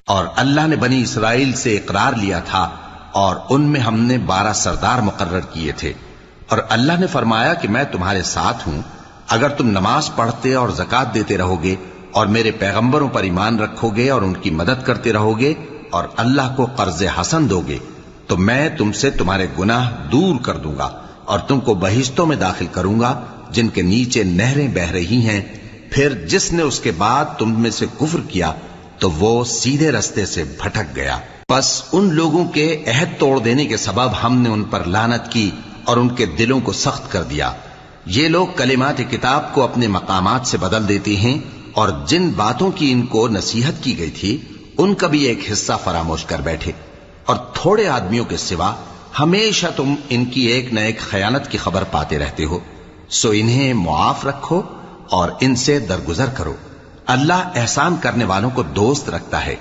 اور اللہ نے بنی اسرائیل سے اقرار لیا تھا اور ان میں ہم نے 12 سردار مقرر کیے تھے، اور اللہ نے فرمایا کہ میں تمہارے ساتھ ہوں اگر تم نماز پڑھتے اور زکات دیتے رہو گے اور میرے پیغمبروں پر ایمان رکھو گے اور ان کی مدد کرتے رہو گے اور اللہ کو قرض حسن دو گے تو میں تم سے تمہارے گناہ دور کر دوں گا اور تم کو بہشتوں میں داخل کروں گا جن کے نیچے نہریں بہ رہی ہیں۔ پھر جس نے اس کے بعد تم میں سے کفر کیا تو وہ سیدھے رستے سے بھٹک گیا۔ پس ان لوگوں کے عہد توڑ دینے کے سبب ہم نے ان پر لعنت کی اور ان کے دلوں کو سخت کر دیا۔ یہ لوگ کلمات کتاب کو اپنے مقامات سے بدل دیتے ہیں اور جن باتوں کی ان کو نصیحت کی گئی تھی ان کا بھی ایک حصہ فراموش کر بیٹھے، اور تھوڑے آدمیوں کے سوا ہمیشہ تم ان کی ایک نہ ایک خیانت کی خبر پاتے رہتے ہو، سو انہیں معاف رکھو اور ان سے درگزر کرو۔ اللہ احسان کرنے والوں کو دوست رکھتا ہے۔